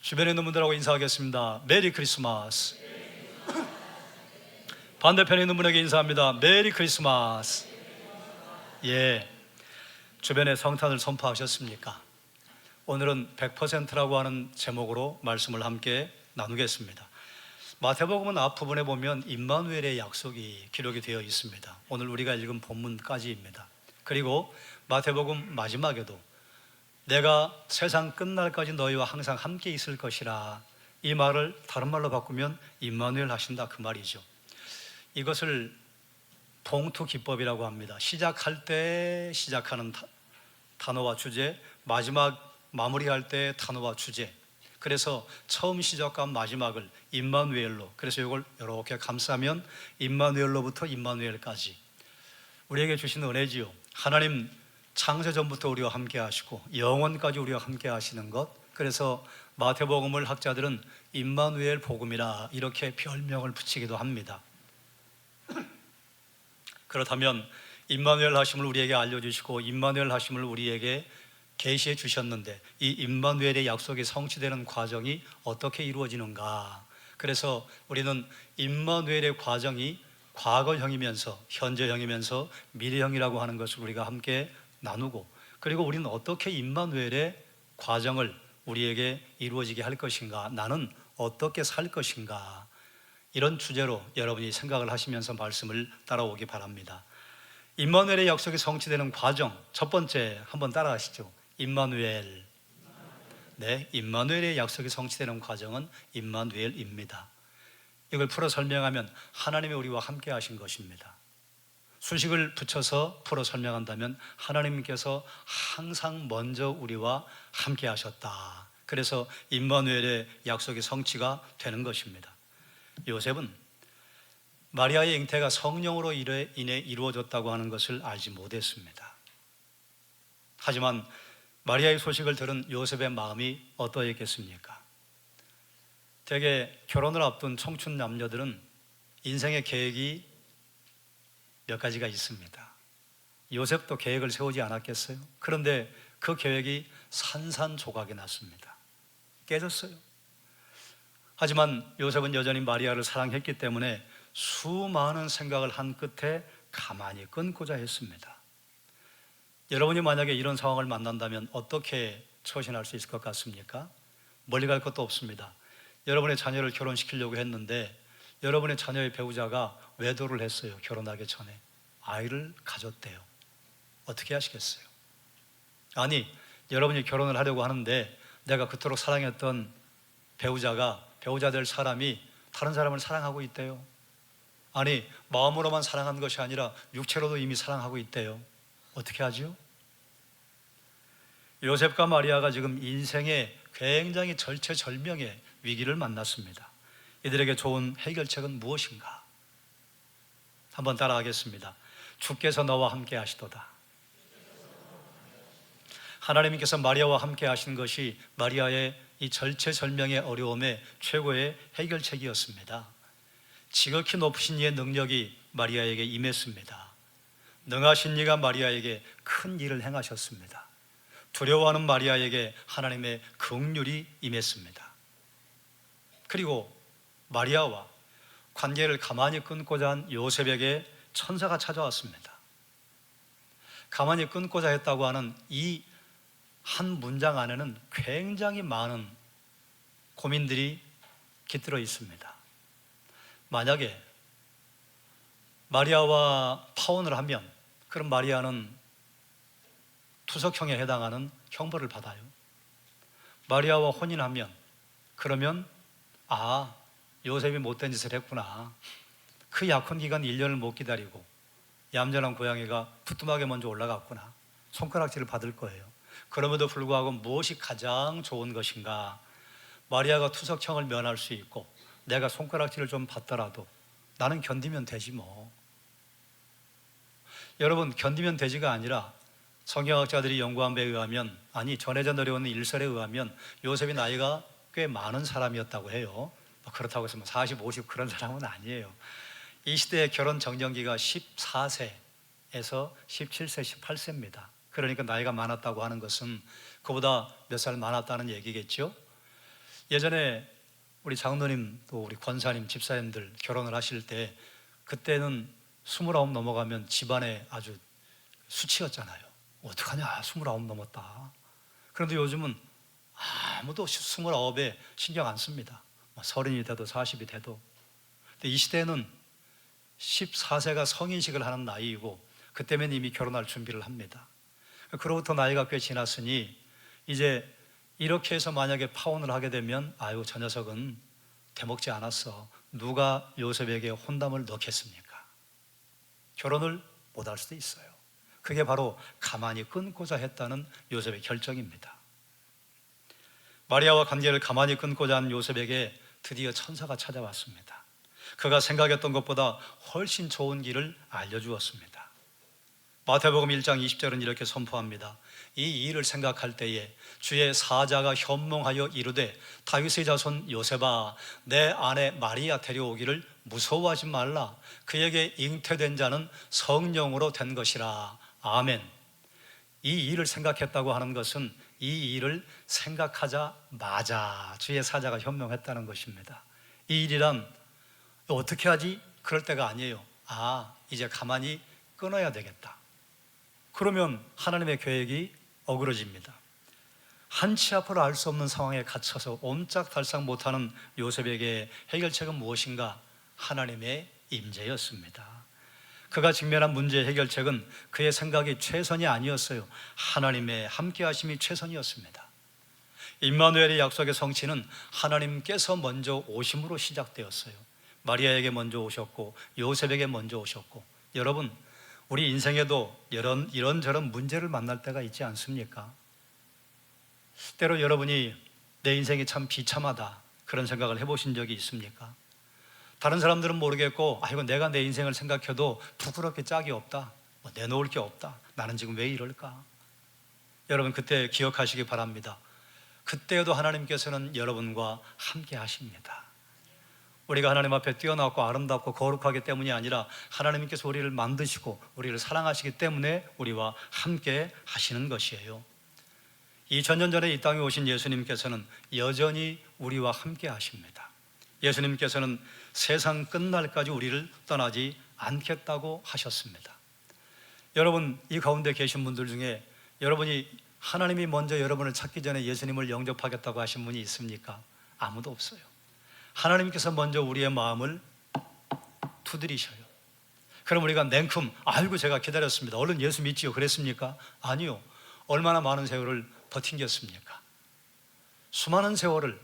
주변에 있는 분들하고 인사하겠습니다. 메리 크리스마스. 반대편에 있는 분에게 인사합니다. 메리 크리스마스. 예, 주변에 성탄을 선포하셨습니까? 오늘은 100%라고 하는 제목으로 말씀을 함께 나누겠습니다. 마태복음은 앞부분에 보면 임마누엘의 약속이 기록이 되어 있습니다. 오늘 우리가 읽은 본문까지입니다. 그리고 마태복음 마지막에도 내가 세상 끝날까지 너희와 항상 함께 있을 것이라, 이 말을 다른 말로 바꾸면 임마누엘 하신다, 그 말이죠. 이것을 봉투 기법이라고 합니다. 시작할 때 시작하는 단어와 주제, 마무리할 때 단어와 주제. 그래서 처음 시작과 마지막을 임마누엘로, 그래서 이걸 이렇게 감싸면 임마누엘로부터 임마누엘까지 우리에게 주신 은혜지요. 하나님 창세전부터 우리와 함께 하시고 영원까지 우리와 함께 하시는 것. 그래서 마태복음을 학자들은 임마누엘 복음이라 이렇게 별명을 붙이기도 합니다. 그렇다면 임마누엘 하심을 우리에게 알려주시고 임마누엘 하심을 우리에게 계시해 주셨는데, 이 임마누엘의 약속이 성취되는 과정이 어떻게 이루어지는가? 그래서 우리는 임마누엘의 과정이 과거형이면서 현재형이면서 미래형이라고 하는 것을 우리가 함께 나누고, 그리고 우리는 어떻게 임마누엘의 과정을 우리에게 이루어지게 할 것인가, 나는 어떻게 살 것인가, 이런 주제로 여러분이 생각을 하시면서 말씀을 따라오기 바랍니다. 임마누엘의 약속이 성취되는 과정, 첫 번째 한번 따라하시죠. 임마누엘. 네, 임마누엘의 약속이 성취되는 과정은 임마누엘입니다. 이걸 풀어 설명하면 하나님이 우리와 함께 하신 것입니다. 수식을 붙여서 풀어 설명한다면 하나님께서 항상 먼저 우리와 함께 하셨다. 그래서 임마누엘의 약속이 성취가 되는 것입니다. 요셉은 마리아의 잉태가 성령으로 인해 이루어졌다고 하는 것을 알지 못했습니다. 하지만 마리아의 소식을 들은 요셉의 마음이 어떠했겠습니까? 대개 결혼을 앞둔 청춘 남녀들은 인생의 계획이 몇 가지가 있습니다. 요셉도 계획을 세우지 않았겠어요? 그런데 그 계획이 산산조각이 났습니다. 깨졌어요. 하지만 요셉은 여전히 마리아를 사랑했기 때문에 수많은 생각을 한 끝에 가만히 끊고자 했습니다. 여러분이 만약에 이런 상황을 만난다면 어떻게 처신할 수 있을 것 같습니까? 멀리 갈 것도 없습니다. 여러분의 자녀를 결혼시키려고 했는데 여러분의 자녀의 배우자가 외도를 했어요. 결혼하기 전에 아이를 가졌대요. 어떻게 하시겠어요? 아니, 여러분이 결혼을 하려고 하는데 내가 그토록 사랑했던 배우자 될 사람이 다른 사람을 사랑하고 있대요. 아니, 마음으로만 사랑한 것이 아니라 육체로도 이미 사랑하고 있대요. 어떻게 하지요? 요셉과 마리아가 지금 인생의 굉장히 절체절명의 위기를 만났습니다. 이들에게 좋은 해결책은 무엇인가? 한번 따라하겠습니다. 주께서 너와 함께 하시도다. 하나님께서 마리아와 함께 하신 것이 마리아의 이 절체절명의 어려움의 최고의 해결책이었습니다. 지극히 높으신 이의 능력이 마리아에게 임했습니다. 능하신 이가 마리아에게 큰 일을 행하셨습니다. 두려워하는 마리아에게 하나님의 긍휼이 임했습니다. 그리고 마리아와 관계를 가만히 끊고자 한 요셉에게 천사가 찾아왔습니다. 가만히 끊고자 했다고 하는 이 한 문장 안에는 굉장히 많은 고민들이 깃들어 있습니다. 만약에 마리아와 파혼을 하면 그럼 마리아는 투석형에 해당하는 형벌을 받아요. 마리아와 혼인하면 그러면 요셉이 못된 짓을 했구나. 그 약혼 기간 1년을 못 기다리고 얌전한 고양이가 부뚜막에 먼저 올라갔구나. 손가락질을 받을 거예요. 그럼에도 불구하고 무엇이 가장 좋은 것인가? 마리아가 투석형을 면할 수 있고 내가 손가락질을 좀 받더라도 나는 견디면 되지 뭐. 여러분, 견디면 되지가 아니라 성경학자들이 연구한 바에 의하면, 전해져 내려오는 일설에 의하면 요셉이 나이가 꽤 많은 사람이었다고 해요. 그렇다고 해서 40, 50 그런 사람은 아니에요. 이 시대의 결혼 정년기가 14세에서 17세, 18세입니다. 그러니까 나이가 많았다고 하는 것은 그보다 몇 살 많았다는 얘기겠죠. 예전에 우리 장로님 또 우리 권사님 집사님들 결혼을 하실 때 그때는 29 넘어가면 집안에 아주 수치였잖아요. 어떡하냐, 29 넘었다. 그런데 요즘은 아무도 29에 신경 안 씁니다. 30이 돼도 40이 돼도. 근데 이 시대는 14세가 성인식을 하는 나이이고 그때면 이미 결혼할 준비를 합니다. 그로부터 나이가 꽤 지났으니 이제 이렇게 해서 만약에 파혼을 하게 되면 아유, 저 녀석은 대먹지 않았어. 누가 요셉에게 혼담을 넣겠습니까? 결혼을 못할 수도 있어요. 그게 바로 가만히 끊고자 했다는 요셉의 결정입니다. 마리아와 관계를 가만히 끊고자 한 요셉에게 드디어 천사가 찾아왔습니다. 그가 생각했던 것보다 훨씬 좋은 길을 알려주었습니다. 마태복음 1장 20절은 이렇게 선포합니다. 이 일을 생각할 때에 주의 사자가 현몽하여 이르되 다윗의 자손 요셉아, 내 아내 마리아 데려오기를 무서워하지 말라. 그에게 잉태된 자는 성령으로 된 것이라. 아멘. 이 일을 생각했다고 하는 것은 이 일을 생각하자마자 주의 사자가 현명했다는 것입니다. 이 일이란 어떻게 하지? 그럴 때가 아니에요. 이제 가만히 끊어야 되겠다. 그러면 하나님의 계획이 어그러집니다. 한치 앞으로 알 수 없는 상황에 갇혀서 옴짝달싹 못하는 요셉에게 해결책은 무엇인가? 하나님의 임재였습니다. 그가 직면한 문제의 해결책은 그의 생각이 최선이 아니었어요. 하나님의 함께하심이 최선이었습니다. 임마누엘의 약속의 성취는 하나님께서 먼저 오심으로 시작되었어요. 마리아에게 먼저 오셨고 요셉에게 먼저 오셨고, 여러분, 우리 인생에도 이런저런 문제를 만날 때가 있지 않습니까? 때로 여러분이 내 인생이 참 비참하다 그런 생각을 해보신 적이 있습니까? 다른 사람들은 모르겠고 이거 내가 내 인생을 생각해도 부끄럽게 짝이 없다, 내놓을 게 없다, 나는 지금 왜 이럴까? 여러분, 그때 기억하시기 바랍니다. 그때에도 하나님께서는 여러분과 함께 하십니다. 우리가 하나님 앞에 뛰어나고 아름답고 거룩하기 때문이 아니라 하나님께서 우리를 만드시고 우리를 사랑하시기 때문에 우리와 함께 하시는 것이에요. 2000년 전에 이 땅에 오신 예수님께서는 여전히 우리와 함께 하십니다. 예수님께서는 세상 끝날까지 우리를 떠나지 않겠다고 하셨습니다. 여러분, 이 가운데 계신 분들 중에 여러분이 하나님이 먼저 여러분을 찾기 전에 예수님을 영접하겠다고 하신 분이 있습니까? 아무도 없어요. 하나님께서 먼저 우리의 마음을 두드리셔요. 그럼 우리가 냉큼 아이고 제가 기다렸습니다, 얼른 예수 믿지요, 그랬습니까? 아니요. 얼마나 많은 세월을 버틴겠습니까? 수많은 세월을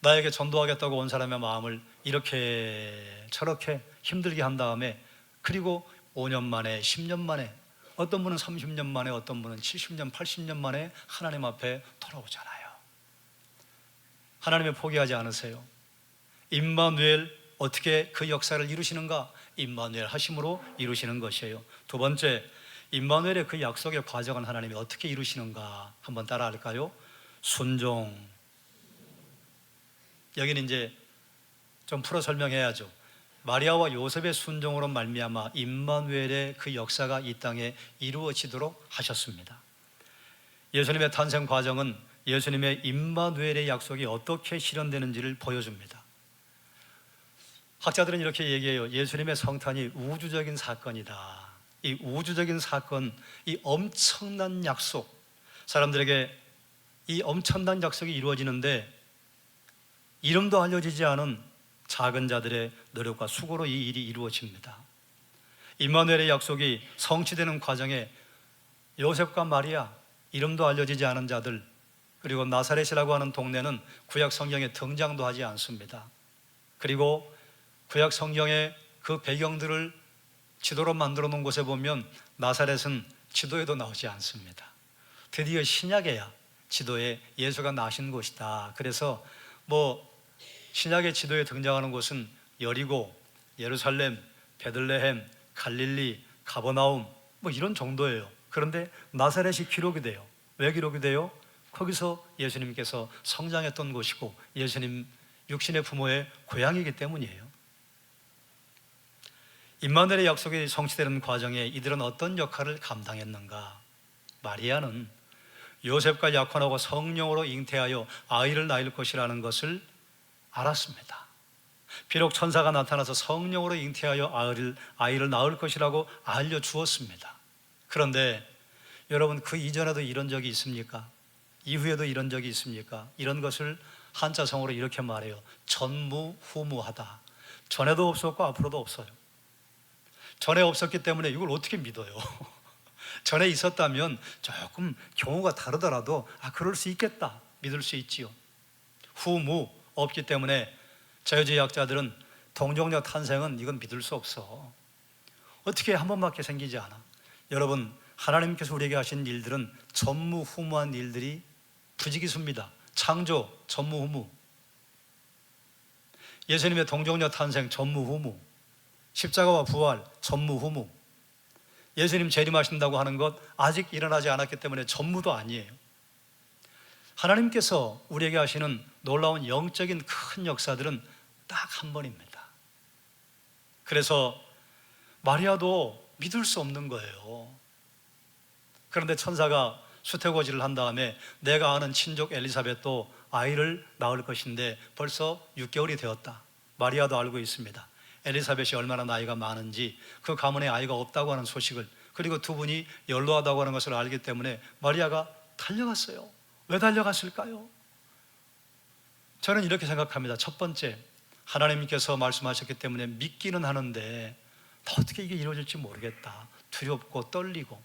나에게 전도하겠다고 온 사람의 마음을 이렇게 저렇게 힘들게 한 다음에, 그리고 5년 만에 10년 만에, 어떤 분은 30년 만에, 어떤 분은 70년 80년 만에 하나님 앞에 돌아오잖아요. 하나님을 포기하지 않으세요. 임마누엘, 어떻게 그 역사를 이루시는가? 임마누엘 하심으로 이루시는 것이에요. 두 번째, 임마누엘의 그 약속의 과정은 하나님이 어떻게 이루시는가? 한번 따라 할까요? 순종. 여기는 이제 좀 풀어 설명해야죠. 마리아와 요셉의 순종으로 말미암아 임마누엘의 그 역사가 이 땅에 이루어지도록 하셨습니다. 예수님의 탄생 과정은 예수님의 임마누엘의 약속이 어떻게 실현되는지를 보여줍니다. 학자들은 이렇게 얘기해요. 예수님의 성탄이 우주적인 사건이다. 이 우주적인 사건, 이 엄청난 약속, 사람들에게 이 엄청난 약속이 이루어지는데 이름도 알려지지 않은 작은 자들의 노력과 수고로 이 일이 이루어집니다. 임마누엘의 약속이 성취되는 과정에 요셉과 마리아, 이름도 알려지지 않은 자들, 그리고 나사렛이라고 하는 동네는 구약 성경에 등장도 하지 않습니다. 그리고 구약 성경의 그 배경들을 지도로 만들어 놓은 곳에 보면 나사렛은 지도에도 나오지 않습니다. 드디어 신약에야 지도에 예수가 나신 곳이다. 그래서 신약의 지도에 등장하는 곳은 여리고, 예루살렘, 베들레헴, 갈릴리, 가버나움 이런 정도예요. 그런데 나사렛이 기록이 돼요. 왜 기록이 돼요? 거기서 예수님께서 성장했던 곳이고 예수님 육신의 부모의 고향이기 때문이에요. 임마누엘의 약속이 성취되는 과정에 이들은 어떤 역할을 감당했는가? 마리아는 요셉과 약혼하고 성령으로 잉태하여 아이를 낳을 것이라는 것을 알았습니다. 비록 천사가 나타나서 성령으로 잉태하여 아이를 낳을 것이라고 알려주었습니다. 그런데 여러분, 그 이전에도 이런 적이 있습니까? 이후에도 이런 적이 있습니까? 이런 것을 한자성어로 이렇게 말해요. 전무후무하다. 전에도 없었고 앞으로도 없어요. 전에 없었기 때문에 이걸 어떻게 믿어요? 전에 있었다면 조금 경우가 다르더라도 그럴 수 있겠다 믿을 수 있지요. 후무 없기 때문에 자유주의학자들은 동정녀 탄생은 이건 믿을 수 없어. 어떻게 한 번밖에 생기지 않아. 여러분, 하나님께서 우리에게 하신 일들은 전무후무한 일들이 부지기수입니다. 창조 전무후무, 예수님의 동정녀 탄생 전무후무, 십자가와 부활 전무후무, 예수님 재림하신다고 하는 것 아직 일어나지 않았기 때문에 전무도 아니에요. 하나님께서 우리에게 하시는 놀라운 영적인 큰 역사들은 딱 한 번입니다. 그래서 마리아도 믿을 수 없는 거예요. 그런데 천사가 수태고지를 한 다음에 내가 아는 친족 엘리사벳도 아이를 낳을 것인데 벌써 6개월이 되었다. 마리아도 알고 있습니다. 엘리사벳이 얼마나 나이가 많은지, 그 가문에 아이가 없다고 하는 소식을, 그리고 두 분이 연로하다고 하는 것을 알기 때문에 마리아가 달려갔어요. 왜 달려갔을까요? 저는 이렇게 생각합니다. 첫 번째, 하나님께서 말씀하셨기 때문에 믿기는 하는데 어떻게 이게 이루어질지 모르겠다. 두렵고 떨리고.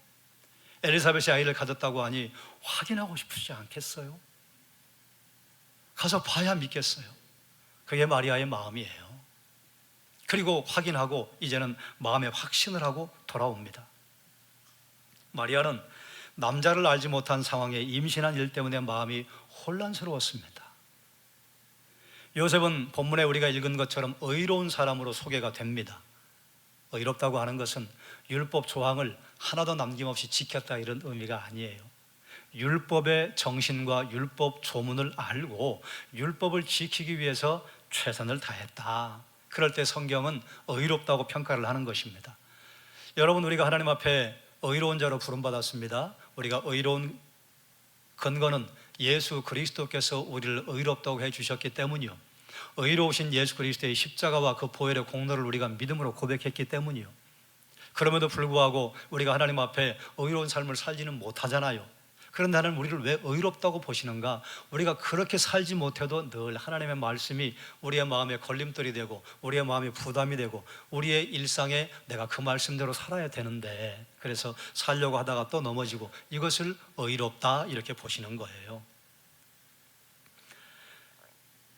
엘리사벳이 아이를 가졌다고 하니 확인하고 싶지 않겠어요? 가서 봐야 믿겠어요. 그게 마리아의 마음이에요. 그리고 확인하고 이제는 마음에 확신을 하고 돌아옵니다. 마리아는 남자를 알지 못한 상황에 임신한 일 때문에 마음이 혼란스러웠습니다. 요셉은 본문에 우리가 읽은 것처럼 의로운 사람으로 소개가 됩니다. 의롭다고 하는 것은 율법 조항을 하나도 남김없이 지켰다 이런 의미가 아니에요. 율법의 정신과 율법 조문을 알고 율법을 지키기 위해서 최선을 다했다. 그럴 때 성경은 의롭다고 평가를 하는 것입니다. 여러분, 우리가 하나님 앞에 의로운 자로 부름받았습니다. 우리가 의로운 근거는 예수 그리스도께서 우리를 의롭다고 해주셨기 때문이요, 의로우신 예수 그리스도의 십자가와 그 보혈의 공로를 우리가 믿음으로 고백했기 때문이요. 그럼에도 불구하고 우리가 하나님 앞에 의로운 삶을 살지는 못하잖아요. 그런데 하나님 우리를 왜 의롭다고 보시는가? 우리가 그렇게 살지 못해도 늘 하나님의 말씀이 우리의 마음에 걸림돌이 되고 우리의 마음에 부담이 되고 우리의 일상에 내가 그 말씀대로 살아야 되는데, 그래서 살려고 하다가 또 넘어지고, 이것을 의롭다 이렇게 보시는 거예요.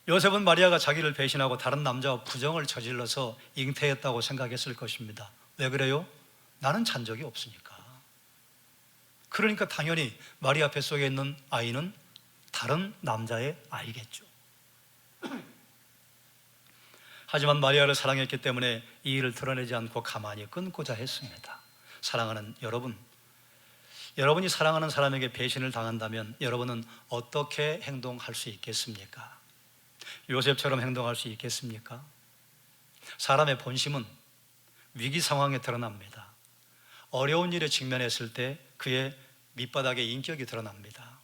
요셉은 마리아가 자기를 배신하고 다른 남자와 부정을 저질러서 잉태했다고 생각했을 것입니다. 왜 그래요? 나는 잔 적이 없으니까. 그러니까 당연히 마리아 뱃속에 있는 아이는 다른 남자의 아이겠죠. 하지만 마리아를 사랑했기 때문에 이 일을 드러내지 않고 가만히 끊고자 했습니다. 사랑하는 여러분, 여러분이 사랑하는 사람에게 배신을 당한다면 여러분은 어떻게 행동할 수 있겠습니까? 요셉처럼 행동할 수 있겠습니까? 사람의 본심은 위기 상황에 드러납니다. 어려운 일에 직면했을 때 그의 밑바닥의 인격이 드러납니다.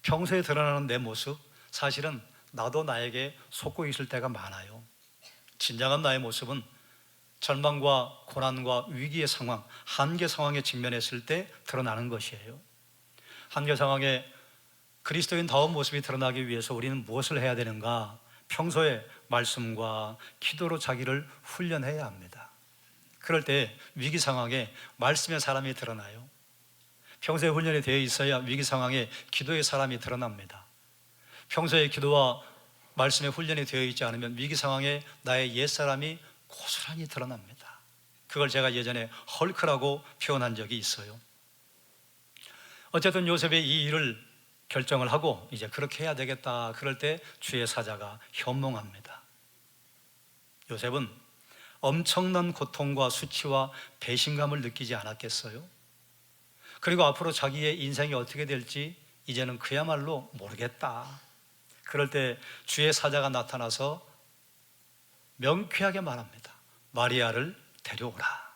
평소에 드러나는 내 모습, 사실은 나도 나에게 속고 있을 때가 많아요. 진정한 나의 모습은 절망과 고난과 위기의 상황, 한계 상황에 직면했을 때 드러나는 것이에요. 한계 상황에 그리스도인다운 모습이 드러나기 위해서 우리는 무엇을 해야 되는가? 평소에 말씀과 기도로 자기를 훈련해야 합니다. 그럴 때 위기 상황에 말씀의 사람이 드러나요. 평소에 훈련이 되어 있어야 위기 상황에 기도의 사람이 드러납니다. 평소에 기도와 말씀의 훈련이 되어 있지 않으면 위기 상황에 나의 옛사람이 고스란히 드러납니다. 그걸 제가 예전에 헐크라고 표현한 적이 있어요. 어쨌든 요셉이 이 일을 결정을 하고 이제 그렇게 해야 되겠다. 그럴 때 주의 사자가 현몽합니다. 요셉은 엄청난 고통과 수치와 배신감을 느끼지 않았겠어요? 그리고 앞으로 자기의 인생이 어떻게 될지 이제는 그야말로 모르겠다. 그럴 때 주의 사자가 나타나서 명쾌하게 말합니다. 마리아를 데려오라.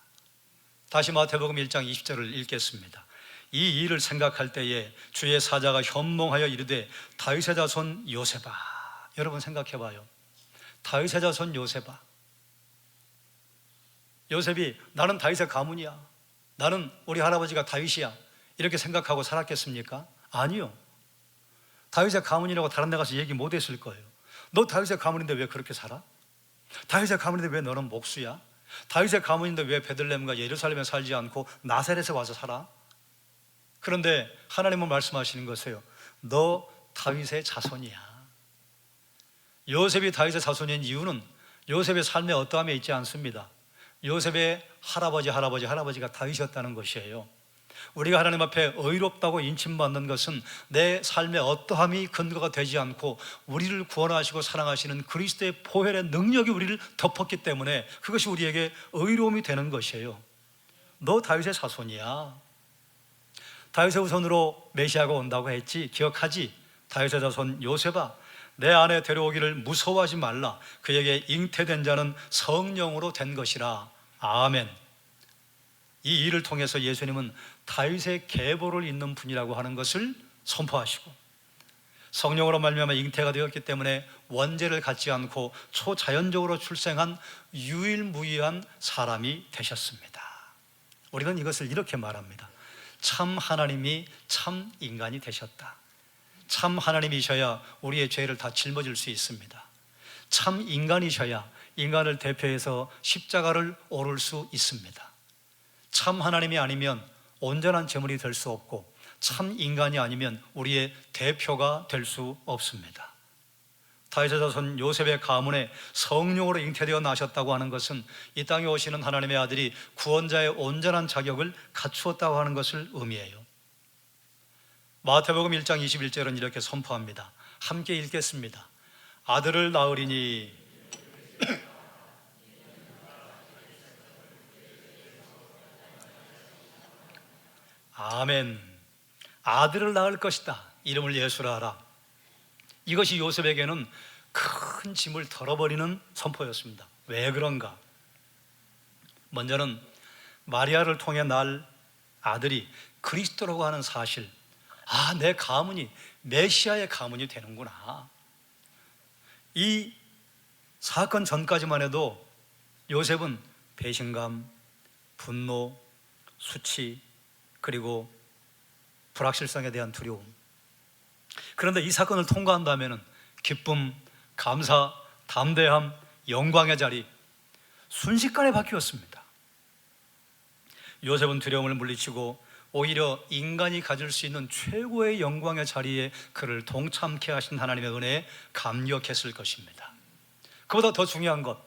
다시 마태복음 1장 20절을 읽겠습니다. 이 일을 생각할 때에 주의 사자가 현몽하여 이르되 다윗의 자손 요셉아. 여러분 생각해 봐요. 다윗의 자손 요셉아. 요셉이 나는 다윗의 가문이야, 나는 우리 할아버지가 다윗이야, 이렇게 생각하고 살았겠습니까? 아니요. 다윗의 가문이라고 다른 데 가서 얘기 못 했을 거예요. 너 다윗의 가문인데 왜 그렇게 살아? 다윗의 가문인데 왜 너는 목수야? 다윗의 가문인데 왜 베들레헴과 예루살렘에 살지 않고 나사렛에 와서 살아? 그런데 하나님은 말씀하시는 것이에요. 너 다윗의 자손이야. 요셉이 다윗의 자손인 이유는 요셉의 삶의 어떠함에 있지 않습니다. 요셉의 할아버지가 다윗이었다는 것이에요. 우리가 하나님 앞에 의롭다고 인침받는 것은 내 삶의 어떠함이 근거가 되지 않고 우리를 구원하시고 사랑하시는 그리스도의 보혈의 능력이 우리를 덮었기 때문에 그것이 우리에게 의로움이 되는 것이에요. 너 다윗의 자손이야. 다윗의 후손으로 메시아가 온다고 했지, 기억하지? 다윗의 자손 요셉아, 내 안에 데려오기를 무서워하지 말라. 그에게 잉태된 자는 성령으로 된 것이라. 아멘. 이 일을 통해서 예수님은 다윗의 계보를 잇는 분이라고 하는 것을 선포하시고, 성령으로 말미암아 잉태가 되었기 때문에 원죄를 갖지 않고 초자연적으로 출생한 유일무이한 사람이 되셨습니다. 우리는 이것을 이렇게 말합니다. 참 하나님이 참 인간이 되셨다. 참 하나님이셔야 우리의 죄를 다 짊어질 수 있습니다. 참 인간이셔야 인간을 대표해서 십자가를 오를 수 있습니다. 참 하나님이 아니면 온전한 제물이 될 수 없고, 참 인간이 아니면 우리의 대표가 될 수 없습니다. 다윗의 자손 요셉의 가문에 성령으로 잉태되어 나셨다고 하는 것은 이 땅에 오시는 하나님의 아들이 구원자의 온전한 자격을 갖추었다고 하는 것을 의미해요. 마태복음 1장 21절은 이렇게 선포합니다. 함께 읽겠습니다. 아들을 낳으리니 아멘. 아들을 낳을 것이다. 이름을 예수라 하라. 이것이 요셉에게는 큰 짐을 덜어버리는 선포였습니다. 왜 그런가? 먼저는 마리아를 통해 날 아들이 그리스도라고 하는 사실, 내 가문이 메시아의 가문이 되는구나. 이 사건 전까지만 해도 요셉은 배신감, 분노, 수치, 그리고 불확실성에 대한 두려움. 그런데 이 사건을 통과한다면 기쁨, 감사, 담대함, 영광의 자리, 순식간에 바뀌었습니다. 요셉은 두려움을 물리치고 오히려 인간이 가질 수 있는 최고의 영광의 자리에 그를 동참케 하신 하나님의 은혜에 감격했을 것입니다. 그보다 더 중요한 것,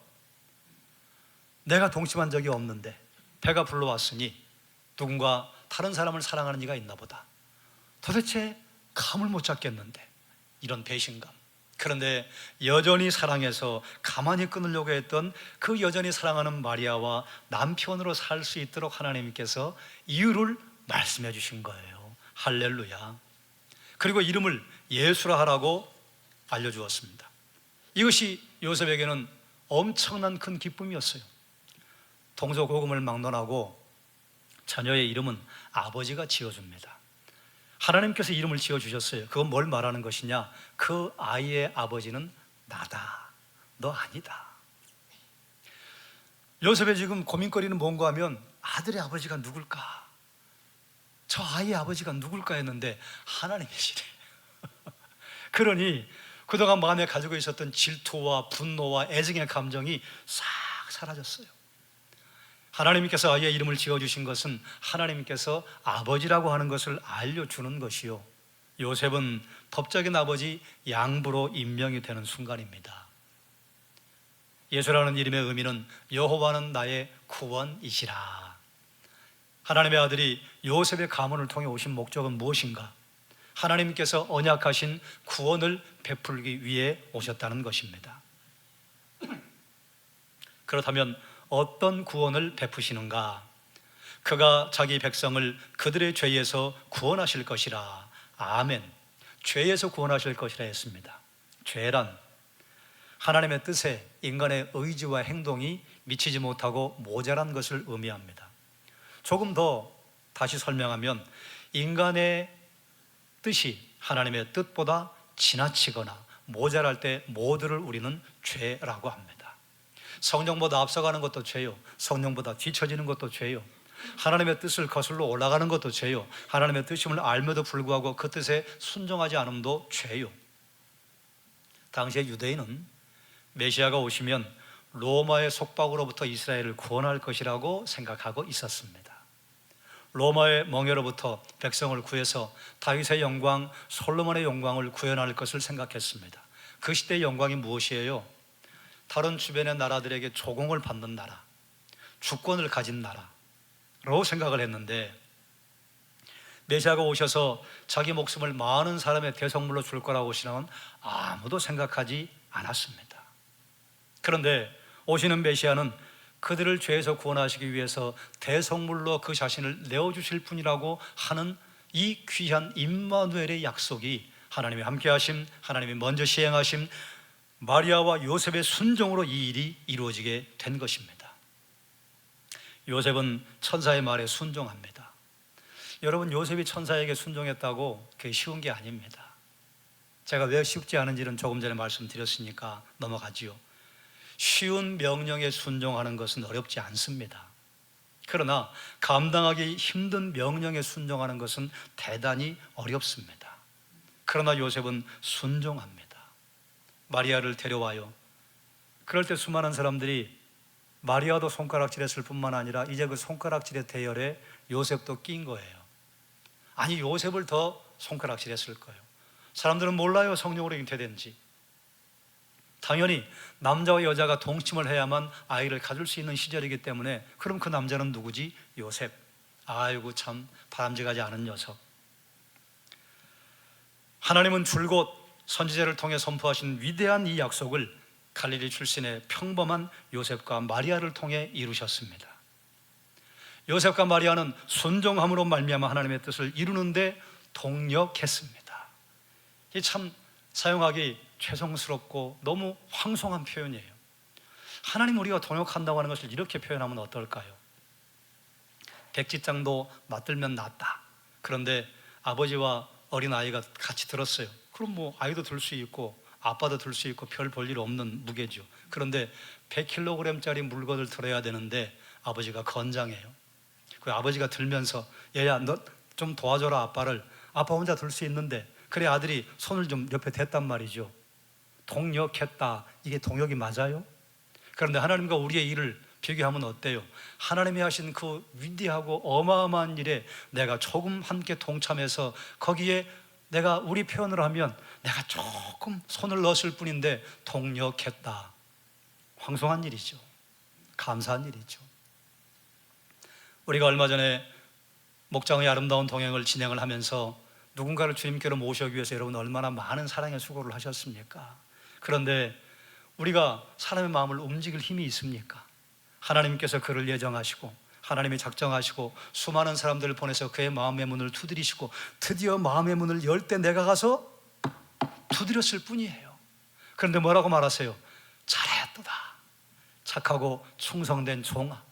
내가 동침한 적이 없는데 배가 불러왔으니 누군가 다른 사람을 사랑하는 이가 있나 보다. 도대체 감을 못 잡겠는데, 이런 배신감. 그런데 여전히 사랑해서 가만히 끊으려고 했던 그 여전히 사랑하는 마리아와 남편으로 살 수 있도록 하나님께서 이유를 말씀해 주신 거예요. 할렐루야. 그리고 이름을 예수라 하라고 알려주었습니다. 이것이 요셉에게는 엄청난 큰 기쁨이었어요. 동서고금을 막론하고 자녀의 이름은 아버지가 지어줍니다. 하나님께서 이름을 지어주셨어요. 그건 뭘 말하는 것이냐? 그 아이의 아버지는 나다, 너 아니다. 요셉의 지금 고민거리는 뭔가 하면 아들의 아버지가 누굴까? 저 아이의 아버지가 누굴까 했는데 하나님이시래. 그러니 그동안 마음에 가지고 있었던 질투와 분노와 애증의 감정이 싹 사라졌어요. 하나님께서 아이의 이름을 지어주신 것은 하나님께서 아버지라고 하는 것을 알려주는 것이요, 요셉은 법적인 아버지 양부로 임명이 되는 순간입니다. 예수라는 이름의 의미는 여호와는 나의 구원이시라. 하나님의 아들이 요셉의 가문을 통해 오신 목적은 무엇인가? 하나님께서 언약하신 구원을 베풀기 위해 오셨다는 것입니다. 그렇다면 어떤 구원을 베푸시는가? 그가 자기 백성을 그들의 죄에서 구원하실 것이라. 아멘. 죄에서 구원하실 것이라 했습니다. 죄란 하나님의 뜻에 인간의 의지와 행동이 미치지 못하고 모자란 것을 의미합니다. 조금 더 다시 설명하면 인간의 뜻이 하나님의 뜻보다 지나치거나 모자랄 때 모두를 우리는 죄라고 합니다. 성령보다 앞서가는 것도 죄요, 성령보다 뒤처지는 것도 죄요, 하나님의 뜻을 거슬러 올라가는 것도 죄요, 하나님의 뜻임을 알면도 불구하고 그 뜻에 순종하지 않음도 죄요. 당시의 유대인은 메시아가 오시면 로마의 속박으로부터 이스라엘을 구원할 것이라고 생각하고 있었습니다. 로마의 멍에로부터 백성을 구해서 다윗의 영광, 솔로몬의 영광을 구현할 것을 생각했습니다. 그 시대의 영광이 무엇이에요? 다른 주변의 나라들에게 조공을 받는 나라, 주권을 가진 나라로 생각을 했는데, 메시아가 오셔서 자기 목숨을 많은 사람의 대성물로 줄 거라고 신앙은 아무도 생각하지 않았습니다. 그런데 오시는 메시아는 그들을 죄에서 구원하시기 위해서 대성물로 그 자신을 내어주실 분이라고 하는 이 귀한 임마누엘의 약속이 하나님이 함께하심, 하나님이 먼저 시행하심, 마리아와 요셉의 순종으로 이 일이 이루어지게 된 것입니다. 요셉은 천사의 말에 순종합니다. 여러분, 요셉이 천사에게 순종했다고 그게 쉬운 게 아닙니다. 제가 왜 쉽지 않은지는 조금 전에 말씀드렸으니까 넘어가지요. 쉬운 명령에 순종하는 것은 어렵지 않습니다. 그러나 감당하기 힘든 명령에 순종하는 것은 대단히 어렵습니다. 그러나 요셉은 순종합니다. 마리아를 데려와요. 그럴 때 수많은 사람들이 마리아도 손가락질했을 뿐만 아니라 이제 그 손가락질의 대열에 요셉도 낀 거예요. 아니, 요셉을 더 손가락질했을 거예요. 사람들은 몰라요, 성령으로 잉태된지. 당연히 남자와 여자가 동침을 해야만 아이를 가질 수 있는 시절이기 때문에, 그럼 그 남자는 누구지? 요셉. 아이고, 참 바람직하지 않은 녀석. 하나님은 줄곧 선지자를 통해 선포하신 위대한 이 약속을 갈릴리 출신의 평범한 요셉과 마리아를 통해 이루셨습니다. 요셉과 마리아는 순종함으로 말미암아 하나님의 뜻을 이루는데 동력했습니다. 이게 참 사용하기 죄송스럽고 너무 황송한 표현이에요. 하나님 우리가 동역한다고 하는 것을 이렇게 표현하면 어떨까요? 백지장도 맞들면 낫다. 그런데 아버지와 어린아이가 같이 들었어요. 그럼 뭐 아이도 들 수 있고 아빠도 들 수 있고 별 볼 일 없는 무게죠. 그런데 100kg짜리 물건을 들어야 되는데 아버지가 건장해요. 그 아버지가 들면서 얘야, 너 좀 도와줘라 아빠를. 아빠 혼자 들 수 있는데. 그래 아들이 손을 좀 옆에 댔단 말이죠. 동역했다. 이게 동역이 맞아요? 그런데 하나님과 우리의 일을 비교하면 어때요? 하나님이 하신 그 위대하고 어마어마한 일에 내가 조금 함께 동참해서 거기에 내가 우리 표현으로 하면 내가 조금 손을 넣었을 뿐인데 동역했다. 황송한 일이죠. 감사한 일이죠. 우리가 얼마 전에 목장의 아름다운 동행을 진행을 하면서 누군가를 주님께로 모셔오기 위해서 여러분 얼마나 많은 사랑의 수고를 하셨습니까? 그런데 우리가 사람의 마음을 움직일 힘이 있습니까? 하나님께서 그를 예정하시고 하나님이 작정하시고 수많은 사람들을 보내서 그의 마음의 문을 두드리시고 드디어 마음의 문을 열 때 내가 가서 두드렸을 뿐이에요. 그런데 뭐라고 말하세요? 잘하였도다. 착하고 충성된 종아,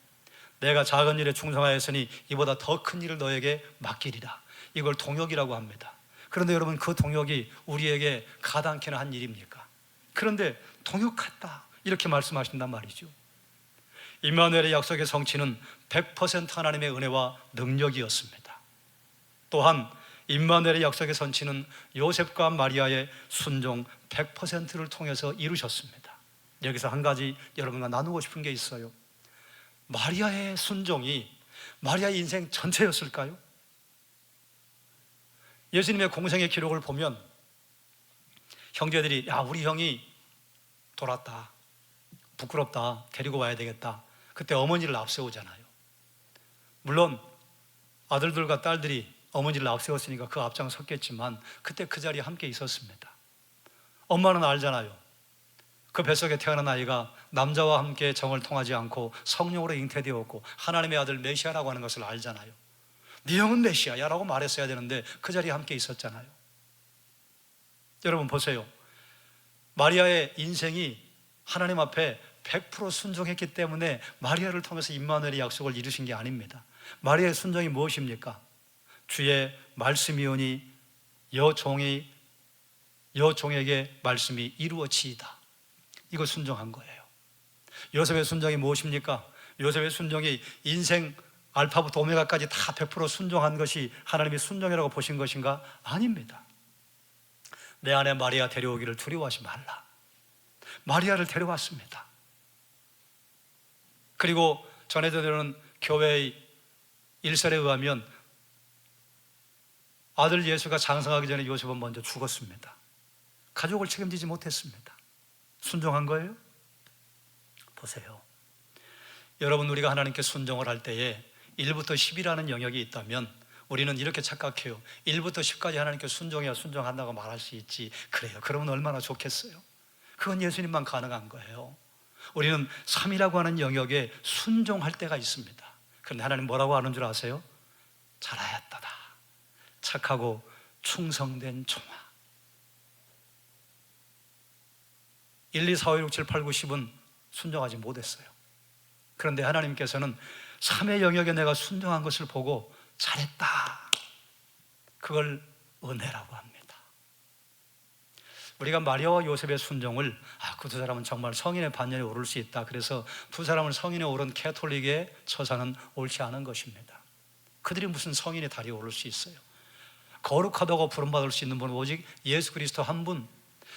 내가 작은 일에 충성하였으니 이보다 더 큰 일을 너에게 맡기리라. 이걸 동역이라고 합니다. 그런데 여러분, 그 동역이 우리에게 가당키나 한 일입니까? 그런데 동역했다 이렇게 말씀하신단 말이죠. 임마누엘의 약속의 성취는 100% 하나님의 은혜와 능력이었습니다. 또한 임마누엘의 약속의 성취는 요셉과 마리아의 순종 100%를 통해서 이루셨습니다. 여기서 한 가지 여러분과 나누고 싶은 게 있어요. 마리아의 순종이 마리아의 인생 전체였을까요? 예수님의 공생의 기록을 보면 형제들이 야, 우리 형이 돌았다, 부끄럽다, 데리고 와야 되겠다. 그때 어머니를 앞세우잖아요. 물론 아들들과 딸들이 어머니를 앞세웠으니까 그 앞장 섰겠지만 그때 그 자리에 함께 있었습니다. 엄마는 알잖아요. 그 뱃속에 태어난 아이가 남자와 함께 정을 통하지 않고 성령으로 잉태되었고 하나님의 아들 메시아라고 하는 것을 알잖아요. 네 형은 메시아야 라고 말했어야 되는데 그 자리에 함께 있었잖아요. 여러분 보세요. 마리아의 인생이 하나님 앞에 100% 순종했기 때문에 마리아를 통해서 임마누엘의 약속을 이루신 게 아닙니다. 마리아의 순종이 무엇입니까? 주의 말씀이오니 여종에게 말씀이 이루어지이다. 이거 순종한 거예요. 요셉의 순종이 무엇입니까? 요셉의 순종이 인생 알파부터 오메가까지 다 100% 순종한 것이 하나님이 순종이라고 보신 것인가? 아닙니다. 내 안에 마리아 데려오기를 두려워하지 말라. 마리아를 데려왔습니다. 그리고 전해드리는 교회의 일설에 의하면 아들 예수가 장성하기 전에 요셉은 먼저 죽었습니다. 가족을 책임지지 못했습니다. 순종한 거예요? 보세요. 여러분, 우리가 하나님께 순종을 할 때에 1부터 10이라는 영역이 있다면 우리는 이렇게 착각해요. 1부터 10까지 하나님께 순종해야 순종한다고 말할 수 있지. 그래요. 그러면 얼마나 좋겠어요. 그건 예수님만 가능한 거예요. 우리는 3이라고 하는 영역에 순종할 때가 있습니다. 그런데 하나님 뭐라고 하는 줄 아세요? 잘하였다다. 착하고 충성된 종아. 1, 2, 4, 5, 6, 7, 8, 9, 10은 순종하지 못했어요. 그런데 하나님께서는 3의 영역에 내가 순종한 것을 보고 잘했다. 그걸 은혜라고 합니다. 우리가 마리아와 요셉의 순종을 그 두 사람은 정말 성인의 반열에 오를 수 있다. 그래서 두 사람을 성인에 오른 캐톨릭의 처사는 옳지 않은 것입니다. 그들이 무슨 성인의 다리에 오를 수 있어요? 거룩하다고 부름받을 수 있는 분은 오직 예수 그리스도 한 분,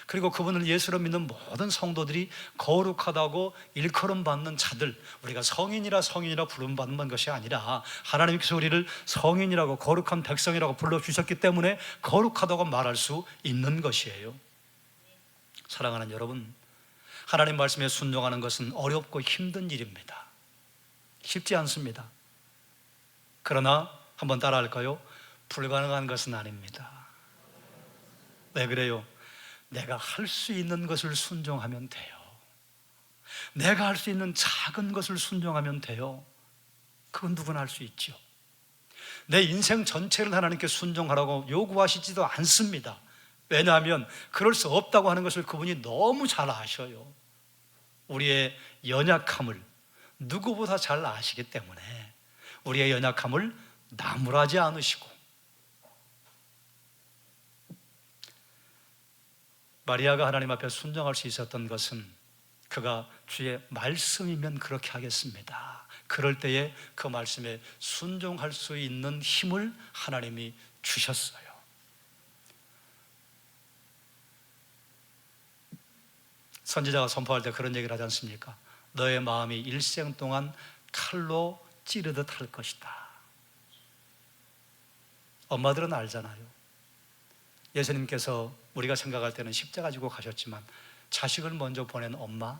그리고 그분을 예수로 믿는 모든 성도들이 거룩하다고 일컬음 받는 자들, 우리가 성인이라 부름받는 것이 아니라 하나님께서 우리를 성인이라고 거룩한 백성이라고 불러주셨기 때문에 거룩하다고 말할 수 있는 것이에요. 사랑하는 여러분, 하나님 말씀에 순종하는 것은 어렵고 힘든 일입니다. 쉽지 않습니다. 그러나 한번 따라할까요? 불가능한 것은 아닙니다. 왜 그래요? 내가 할 수 있는 것을 순종하면 돼요. 내가 할 수 있는 작은 것을 순종하면 돼요. 그건 누구나 할 수 있죠. 내 인생 전체를 하나님께 순종하라고 요구하시지도 않습니다. 왜냐하면 그럴 수 없다고 하는 것을 그분이 너무 잘 아셔요. 우리의 연약함을 누구보다 잘 아시기 때문에 우리의 연약함을 나무라지 않으시고, 마리아가 하나님 앞에 순종할 수 있었던 것은 그가 주의 말씀이면 그렇게 하겠습니다. 그럴 때에 그 말씀에 순종할 수 있는 힘을 하나님이 주셨어요. 선지자가 선포할 때 그런 얘기를 하지 않습니까? 너의 마음이 일생 동안 칼로 찌르듯 할 것이다. 엄마들은 알잖아요. 예수님께서 우리가 생각할 때는 십자가 지고 가셨지만 자식을 먼저 보낸 엄마,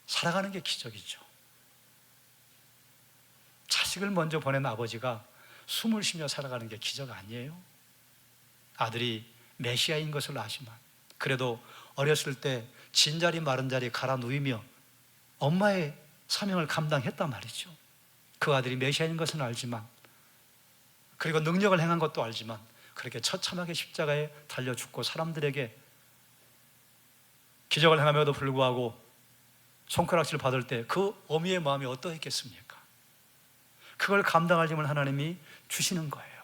살아가는 게 기적이죠. 자식을 먼저 보낸 아버지가 숨을 쉬며 살아가는 게 기적 아니에요? 아들이 메시아인 것을 아시만 그래도 어렸을 때 진자리 마른 자리 갈아 누이며 엄마의 사명을 감당했단 말이죠. 그 아들이 메시아인 것은 알지만, 그리고 능력을 행한 것도 알지만 그렇게 처참하게 십자가에 달려 죽고 사람들에게 기적을 행함에도 불구하고 손가락질 받을 때 그 어미의 마음이 어떠했겠습니까? 그걸 감당할 힘을 하나님이 주시는 거예요.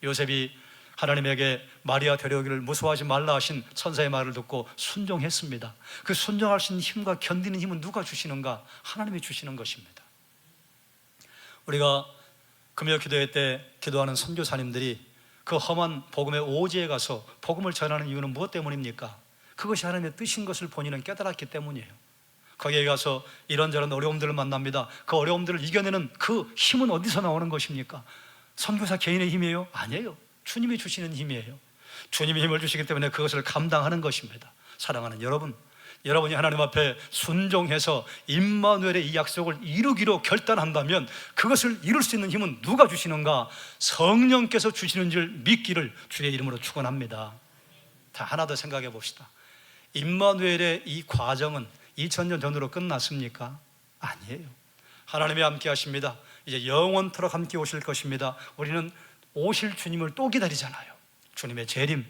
요셉이 하나님에게 마리아 데려오기를 무서워하지 말라 하신 천사의 말을 듣고 순종했습니다. 그 순종할 수 있는 힘과 견디는 힘은 누가 주시는가? 하나님이 주시는 것입니다. 우리가 금요 기도회 때 기도하는 선교사님들이 그 험한 복음의 오지에 가서 복음을 전하는 이유는 무엇 때문입니까? 그것이 하나님의 뜻인 것을 본인은 깨달았기 때문이에요. 거기에 가서 이런저런 어려움들을 만납니다. 그 어려움들을 이겨내는 그 힘은 어디서 나오는 것입니까? 선교사 개인의 힘이에요? 아니에요. 주님이 주시는 힘이에요. 주님이 힘을 주시기 때문에 그것을 감당하는 것입니다. 사랑하는 여러분, 여러분이 하나님 앞에 순종해서 임마누엘의 이 약속을 이루기로 결단한다면 그것을 이룰 수 있는 힘은 누가 주시는가? 성령께서 주시는 줄 믿기를 주의 이름으로 축원합니다. 자, 하나 더 생각해 봅시다. 임마누엘의 이 과정은 2000년 전으로 끝났습니까? 아니에요. 하나님이 함께 하십니다. 이제 영원토록 함께 오실 것입니다. 우리는 오실 주님을 또 기다리잖아요. 주님의 재림,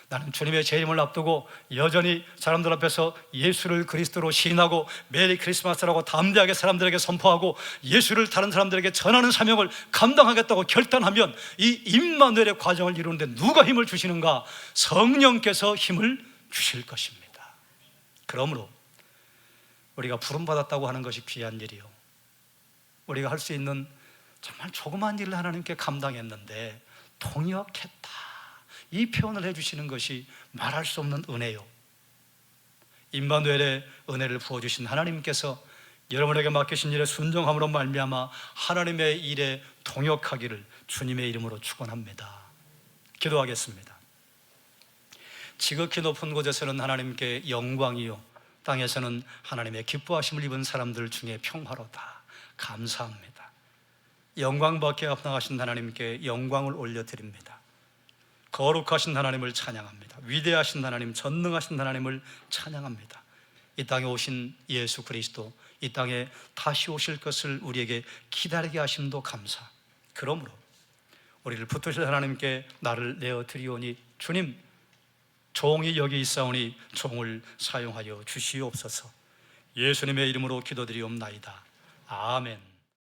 나는 주님의 재림을 앞두고 여전히 사람들 앞에서 예수를 그리스도로 시인하고 메리 크리스마스라고 담대하게 사람들에게 선포하고 예수를 다른 사람들에게 전하는 사명을 감당하겠다고 결단하면 이 임마누엘의 과정을 이루는데 누가 힘을 주시는가? 성령께서 힘을 주실 것입니다. 그러므로 우리가 부름받았다고 하는 것이 귀한 일이요, 우리가 할 수 있는 정말 조그만 일을 하나님께 감당했는데 통역했다, 이 표현을 해주시는 것이 말할 수 없는 은혜요, 임마누엘의 은혜를 부어주신 하나님께서 여러분에게 맡기신 일에 순종함으로 말미암아 하나님의 일에 통역하기를 주님의 이름으로 축원합니다. 기도하겠습니다. 지극히 높은 곳에서는 하나님께 영광이요, 땅에서는 하나님의 기뻐하심을 입은 사람들 중에 평화로다. 감사합니다. 영광받게 합당하신 하나님께 영광을 올려드립니다. 거룩하신 하나님을 찬양합니다. 위대하신 하나님, 전능하신 하나님을 찬양합니다. 이 땅에 오신 예수 그리스도, 이 땅에 다시 오실 것을 우리에게 기다리게 하심도 감사. 그러므로 우리를 붙드실 하나님께 나를 내어드리오니 주님, 종이 여기 있사오니 종을 사용하여 주시옵소서. 예수님의 이름으로 기도드리옵나이다. 아멘.